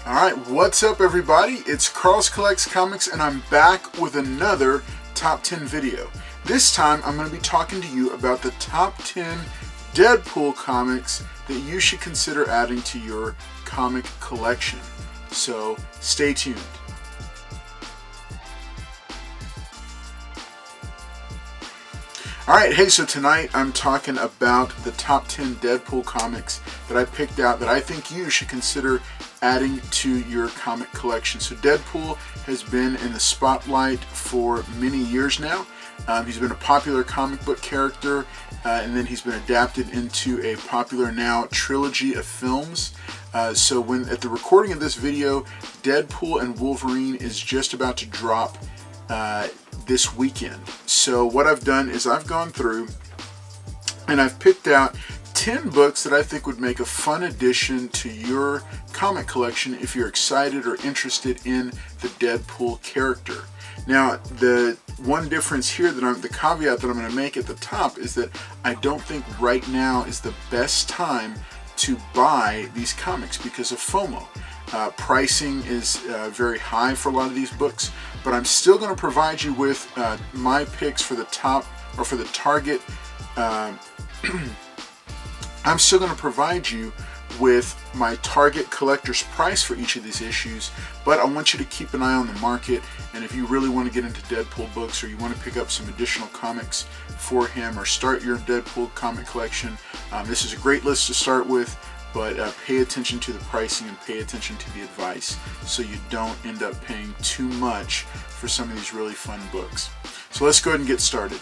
Alright, what's up everybody? It's Carl's Collects Comics and I'm back with another Top 10 video. This time I'm going to be talking to you about the Top 10 Deadpool comics that you should consider adding to your comic collection. So stay tuned. Alright, hey, so tonight I'm talking about the top 10 Deadpool comics that I picked out that I think you should consider adding to your comic collection. So Deadpool has been in the spotlight for many years now. He's been a popular comic book character, and then he's been adapted into a popular now trilogy of films. So when at the recording of this video, Deadpool and Wolverine is just about to drop this weekend. So what I've done is I've gone through and I've picked out 10 books that I think would make a fun addition to your comic collection if you're excited or interested in the Deadpool character. Now, the one difference here, the caveat that I'm going to make at the top is that I don't think right now is the best time to buy these comics because of FOMO. Pricing is very high for a lot of these books, but I'm still going to provide you with my picks for the top, or for the target. I'm still going to provide you with my target collector's price for each of these issues, but I want you to keep an eye on the market, and if you really want to get into Deadpool books or you want to pick up some additional comics for him or start your Deadpool comic collection, this is a great list to start with. But pay attention to the pricing and pay attention to the advice so you don't end up paying too much for some of these really fun books. So let's go ahead and get started.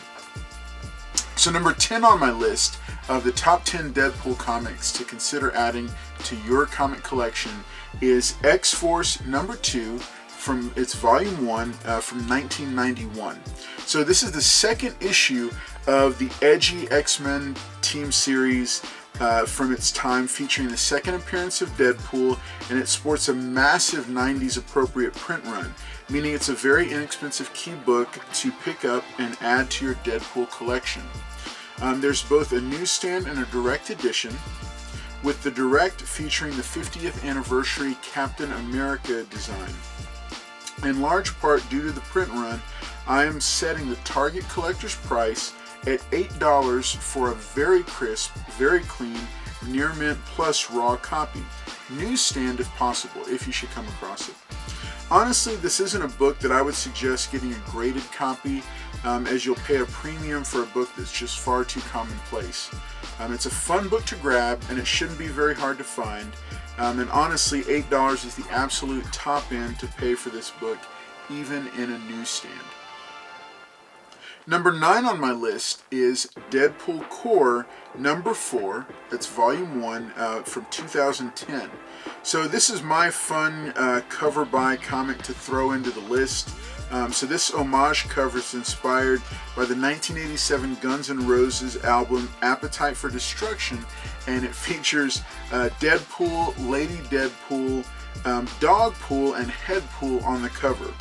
So number 10 on my list of the top 10 Deadpool comics to consider adding to your comic collection is X-Force number 2 from its volume 1 from 1991. So this is the second issue of the edgy X-Men team series from its time, featuring the second appearance of Deadpool, and it sports a massive 90s appropriate print run, meaning it's a very inexpensive key book to pick up and add to your Deadpool collection. There's both a newsstand and a direct edition, with the direct featuring the 50th anniversary Captain America design. In large part due to the print run, I am setting the target collector's price at $8 for a very crisp, very clean, near mint plus raw copy. Newsstand if possible, if you should come across it. Honestly, this isn't a book that I would suggest getting a graded copy, as you'll pay a premium for a book that's just far too commonplace. It's a fun book to grab, and it shouldn't be very hard to find. And honestly, $8 is the absolute top end to pay for this book, even in a newsstand. Number 9 on my list is Deadpool Corps number 4, that's volume 1 from 2010. So this is my fun cover by comic to throw into the list. So this homage cover is inspired by the 1987 Guns N' Roses album Appetite for Destruction, and it features Deadpool, Lady Deadpool, Dogpool, and Headpool on the cover.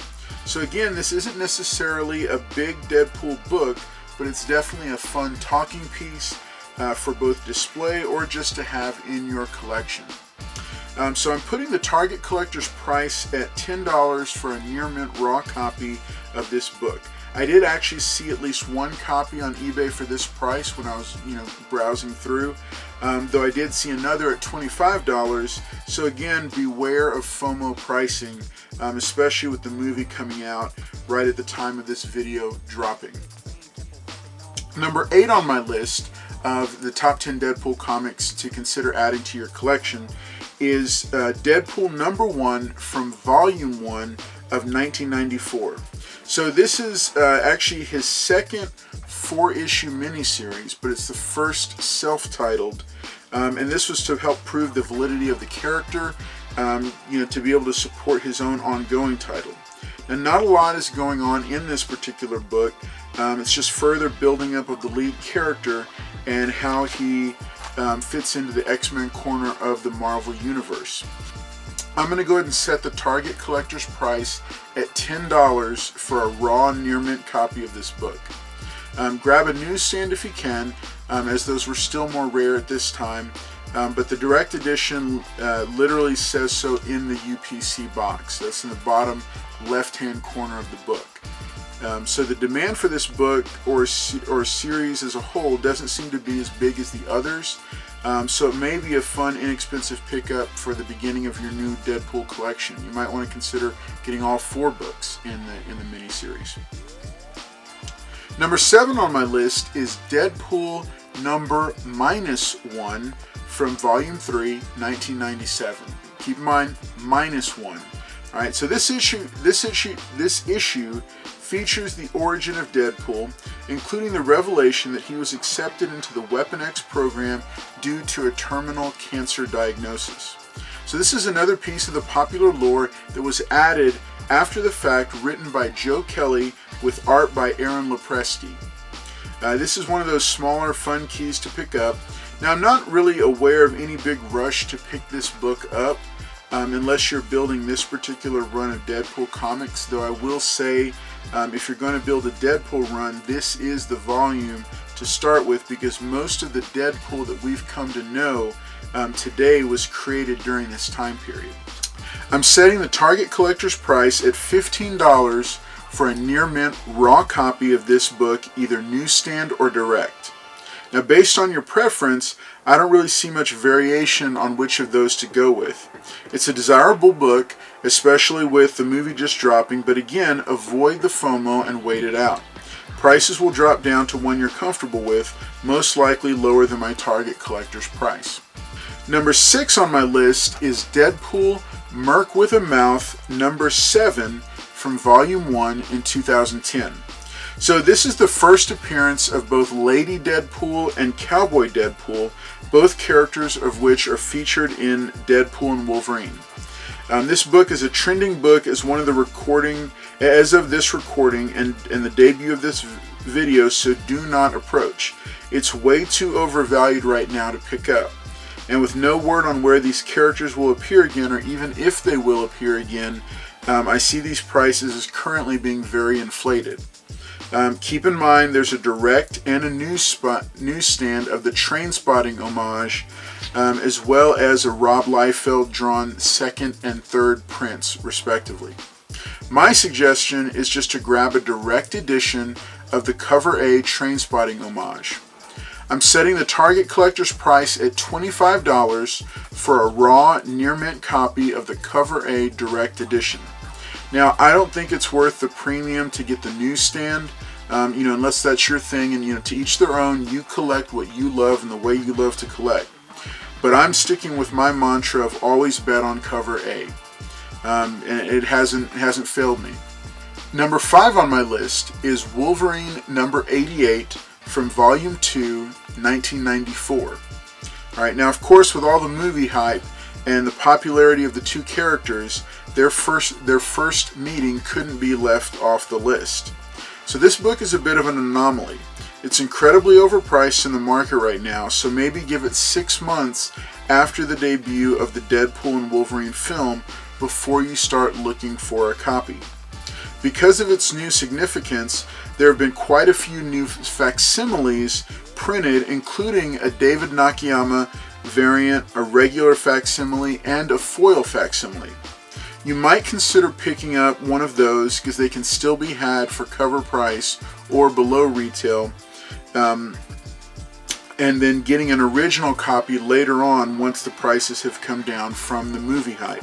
So again, this isn't necessarily a big Deadpool book, but it's definitely a fun talking piece for both display or just to have in your collection. So I'm putting the target collector's price at $10 for a near mint raw copy of this book. I did actually see at least one copy on eBay for this price when I was, browsing through, though I did see another at $25. So again, beware of FOMO pricing, especially with the movie coming out right at the time of this video dropping. Number 8 on my list of the top 10 Deadpool comics to consider adding to your collection is Deadpool number 1 from volume 1 of 1994. So this is actually his second 4-issue miniseries, but it's the first self-titled, and this was to help prove the validity of the character, to be able to support his own ongoing title. Now, not a lot is going on in this particular book. It's just further building up of the lead character and how he fits into the X-Men corner of the Marvel Universe. I'm going to go ahead and set the target collector's price at $10 for a raw near mint copy of this book. Grab a newsstand if you can, as those were still more rare at this time. but the direct edition literally says so in the UPC box. That's in the bottom left-hand corner of the book. So the demand for this book or series as a whole doesn't seem to be as big as the others. So it may be a fun, inexpensive pickup for the beginning of your new Deadpool collection. You might want to consider getting all 4 books in the miniseries. Number 7 on my list is Deadpool number -1 from Volume 3, 1997. Keep in mind, -1. All right, so this issue features the origin of Deadpool, including the revelation that he was accepted into the Weapon X program due to a terminal cancer diagnosis. So this is another piece of the popular lore that was added after the fact, written by Joe Kelly with art by Aaron Lopresti. This is one of those smaller fun keys to pick up. Now, I'm not really aware of any big rush to pick this book up unless you're building this particular run of Deadpool comics, though I will say if you're going to build a Deadpool run, this is the volume to start with, because most of the Deadpool that we've come to know today was created during this time period. I'm setting the Target collector's price at $15 for a near mint raw copy of this book, either newsstand or direct. Now, based on your preference, I don't really see much variation on which of those to go with. It's a desirable book, especially with the movie just dropping, but again, avoid the FOMO and wait it out. Prices will drop down to one you're comfortable with, most likely lower than my Target collector's price. Number 6 on my list is Deadpool Merc with a Mouth number 7 from Volume 1 in 2010. So this is the first appearance of both Lady Deadpool and Cowboy Deadpool, both characters of which are featured in Deadpool and Wolverine. This book is a trending book as one of the as of this recording and the debut of this video, so do not approach. It's way too overvalued right now to pick up. And with no word on where these characters will appear again, or even if they will appear again, I see these prices as currently being very inflated. Keep in mind there's a direct and a newsstand of the Trainspotting homage, as well as a Rob Liefeld drawn second and third prints, respectively. My suggestion is just to grab a direct edition of the Cover A Trainspotting homage. I'm setting the Target collector's price at $25 for a raw near mint copy of the Cover A direct edition. Now, I don't think it's worth the premium to get the newsstand, unless that's your thing, and to each their own. You collect what you love and the way you love to collect. But I'm sticking with my mantra of always bet on Cover A, and it hasn't failed me. Number 5 on my list is Wolverine number 88 from Volume 2, 1994. Alright, now of course with all the movie hype and the popularity of the two characters, their first meeting couldn't be left off the list. So this book is a bit of an anomaly. It's incredibly overpriced in the market right now, so maybe give it 6 months after the debut of the Deadpool and Wolverine film before you start looking for a copy. Because of its new significance, there have been quite a few new facsimiles printed, including a David Nakayama variant, a regular facsimile, and a foil facsimile. You might consider picking up one of those because they can still be had for cover price or below retail, and then getting an original copy later on once the prices have come down from the movie hype.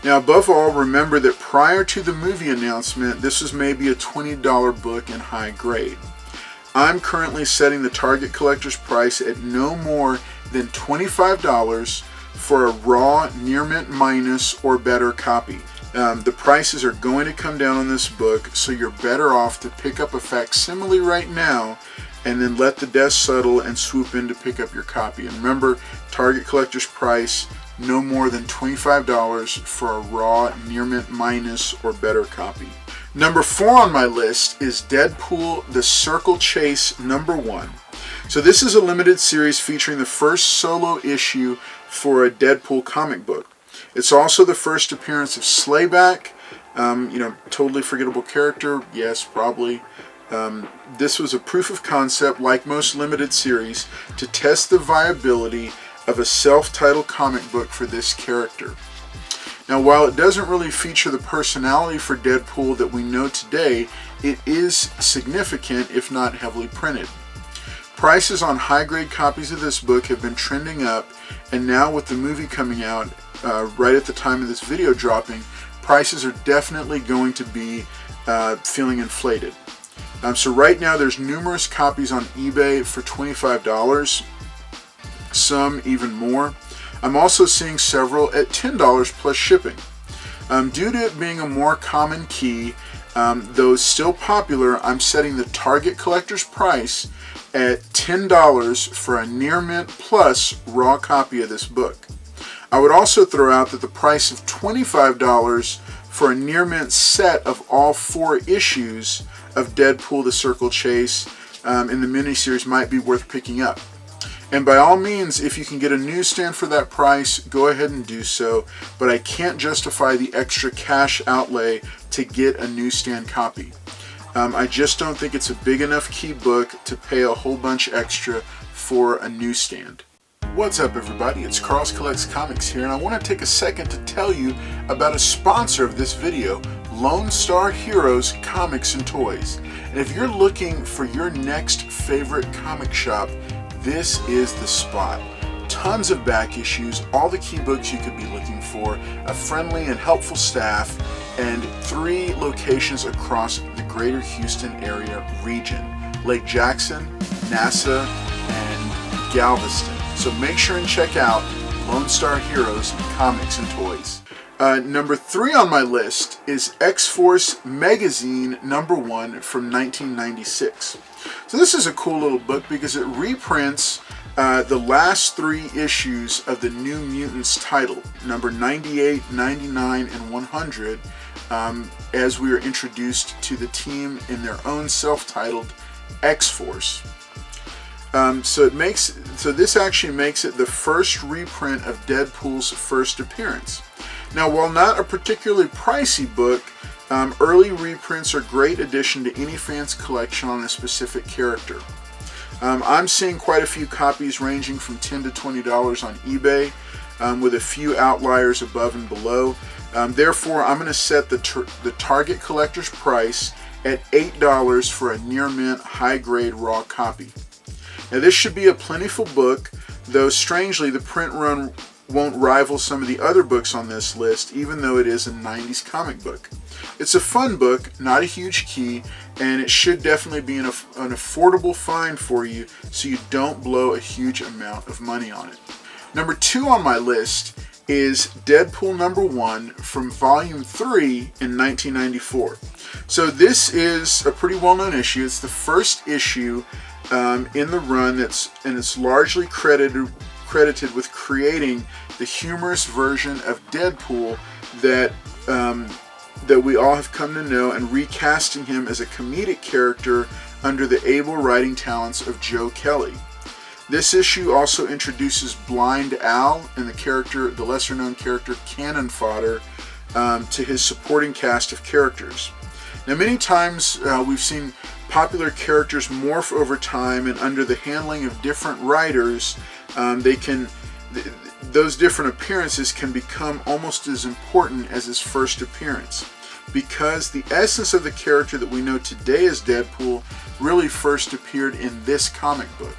Now, above all, remember that prior to the movie announcement, this was maybe a $20 book in high grade. I'm currently setting the Target collector's price at no more than $25 for a raw near mint minus or better copy. The prices are going to come down on this book, so you're better off to pick up a facsimile right now and then let the dust settle and swoop in to pick up your copy. And remember, Target collector's price, no more than $25 for a raw near mint minus or better copy. Number 4 on my list is Deadpool The Circle Chase number 1. So this is a limited series featuring the first solo issue for a Deadpool comic book. It's also the first appearance of Slayback, totally forgettable character, yes, probably. This was a proof of concept, like most limited series, to test the viability of a self-titled comic book for this character. Now, while it doesn't really feature the personality for Deadpool that we know today, it is significant, if not heavily printed. Prices on high-grade copies of this book have been trending up, and now with the movie coming out right at the time of this video dropping, prices are definitely going to be feeling inflated. So right now there's numerous copies on eBay for $25, some even more. I'm also seeing several at $10 plus shipping. Due to it being a more common key, though still popular, I'm setting the Target collector's price at $10 for a near mint plus raw copy of this book. I would also throw out that the price of $25 for a near mint set of all 4 issues of Deadpool the Circle Chase in the miniseries might be worth picking up. And by all means, if you can get a newsstand for that price, go ahead and do so, but I can't justify the extra cash outlay to get a newsstand copy. I just don't think it's a big enough key book to pay a whole bunch extra for a newsstand. What's up, everybody? It's Carl's Collects Comics here, and I want to take a second to tell you about a sponsor of this video, Lone Star Heroes Comics and Toys. And if you're looking for your next favorite comic shop, this is the spot. Tons of back issues, all the key books you could be looking for, a friendly and helpful staff, and 3 locations across the greater Houston area region: Lake Jackson, NASA, and Galveston. So make sure and check out Lone Star Heroes Comics and Toys. Number 3 on my list is X-Force Megazine #1 from 1996. So this is a cool little book because it reprints the last 3 issues of the New Mutants title, number 98, 99, and 100, as we are introduced to the team in their own self-titled X-Force. So this actually makes it the first reprint of Deadpool's first appearance. Now, while not a particularly pricey book, early reprints are a great addition to any fan's collection on a specific character. I'm seeing quite a few copies ranging from $10 to $20 on eBay, with a few outliers above and below. Therefore, I'm going to set the Target collector's price at $8 for a near mint high-grade raw copy. Now, this should be a plentiful book, though strangely the print run won't rival some of the other books on this list, even though it is a 90s comic book. It's a fun book, not a huge key, and it should definitely be an affordable find for you so you don't blow a huge amount of money on it. Number 2 on my list is Deadpool #1 from Volume 3 in 1994. So this is a pretty well-known issue. It's the first issue in the run and it's largely credited with creating the humorous version of Deadpool that we all have come to know, and recasting him as a comedic character under the able writing talents of Joe Kelly. This issue also introduces Blind Al and the lesser-known character Cannon Fodder to his supporting cast of characters. Now, many times we've seen popular characters morph over time, and under the handling of different writers, those different appearances can become almost as important as his first appearance, because the essence of the character that we know today as Deadpool really first appeared in this comic book.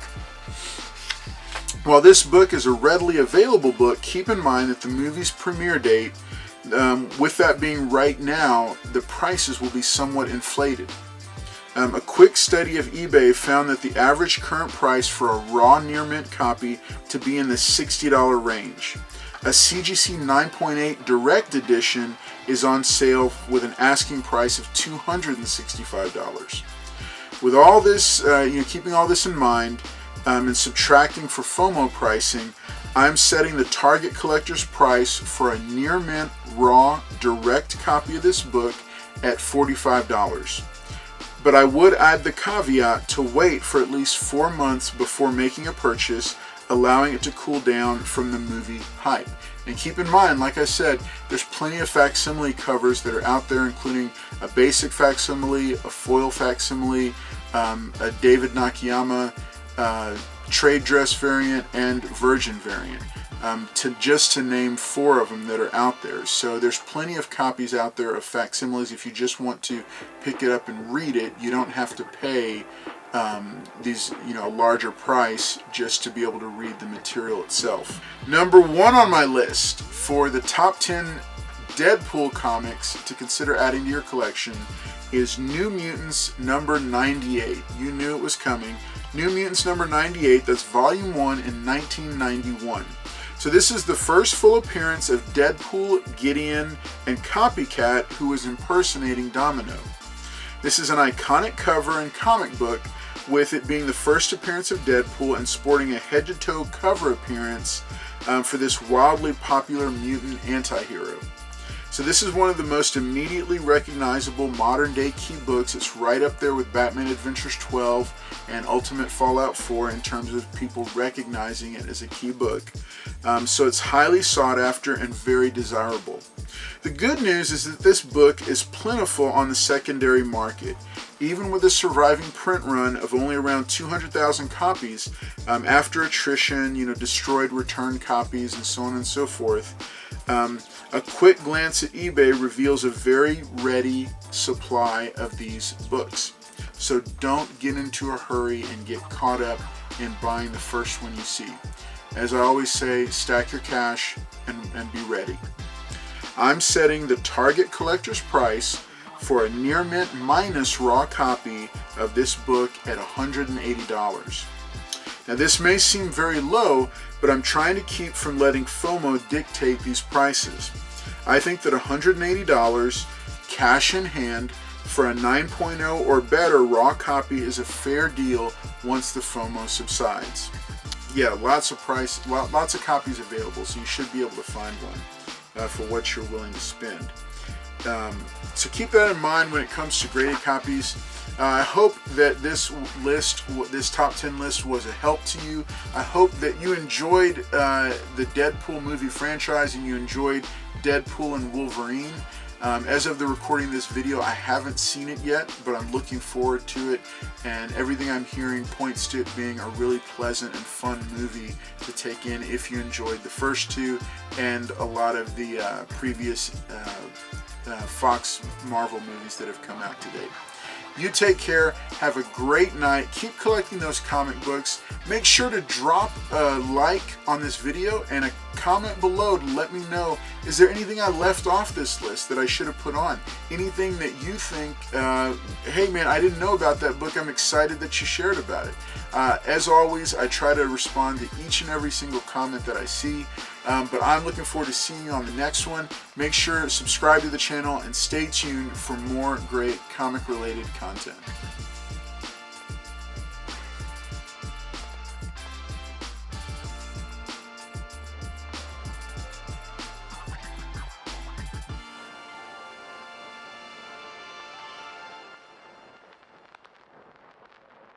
While this book is a readily available book, keep in mind that the movie's premiere date, with that being right now, the prices will be somewhat inflated. A quick study of eBay found that the average current price for a raw near mint copy to be in the $60 range. A CGC 9.8 Direct Edition is on sale with an asking price of $265. With all this, keeping all this in mind and subtracting for FOMO pricing, I'm setting the Target collector's price for a near mint raw direct copy of this book at $45. But I would add the caveat to wait for at least 4 months before making a purchase, allowing it to cool down from the movie hype. And keep in mind, like I said, there's plenty of facsimile covers that are out there, including a basic facsimile, a foil facsimile, a David Nakayama trade dress variant, and virgin variant. Just to name 4 of them that are out there. So there's plenty of copies out there of facsimiles. If you just want to pick it up and read it, you don't have to pay these, larger price just to be able to read the material itself. Number 1 on my list for the top 10 Deadpool comics to consider adding to your collection is New Mutants number 98. You knew it was coming. New Mutants number 98, that's volume 1 in 1991. So this is the first full appearance of Deadpool, Gideon, and Copycat, who was impersonating Domino. This is an iconic cover and comic book, with it being the first appearance of Deadpool and sporting a head-to-toe cover appearance for this wildly popular mutant anti-hero. So this is one of the most immediately recognizable modern-day key books. It's right up there with Batman Adventures 12 and Ultimate Fallout 4 in terms of people recognizing it as a key book. So it's highly sought after and very desirable. The good news is that this book is plentiful on the secondary market. Even with a surviving print run of only around 200,000 copies, after attrition, destroyed return copies and so on and so forth, a quick glance at eBay reveals a very ready supply of these books. So don't get into a hurry and get caught up in buying the first one you see. As I always say, stack your cash and be ready. I'm setting the target collector's price for a near mint minus raw copy of this book at $180. Now this may seem very low, but I'm trying to keep from letting FOMO dictate these prices. I think that $180 cash in hand for a 9.0 or better raw copy is a fair deal once the FOMO subsides. Yeah, lots of copies available, so you should be able to find one for what you're willing to spend. So keep that in mind when it comes to graded copies. I hope that this top 10 list was a help to you. I hope that you enjoyed the Deadpool movie franchise and you enjoyed Deadpool and Wolverine. As of the recording of this video, I haven't seen it yet, but I'm looking forward to it, and everything I'm hearing points to it being a really pleasant and fun movie to take in if you enjoyed the first 2 and a lot of the previous Fox Marvel movies that have come out to date. You take care, have a great night, keep collecting those comic books. Make sure to drop a like on this video and a comment below to let me know, is there anything I left off this list that I should have put on? Anything that you think, hey man, I didn't know about that book, I'm excited that you shared about it. As always, I try to respond to each and every single comment that I see, but I'm looking forward to seeing you on the next one. Make sure to subscribe to the channel and stay tuned for more great comic related content.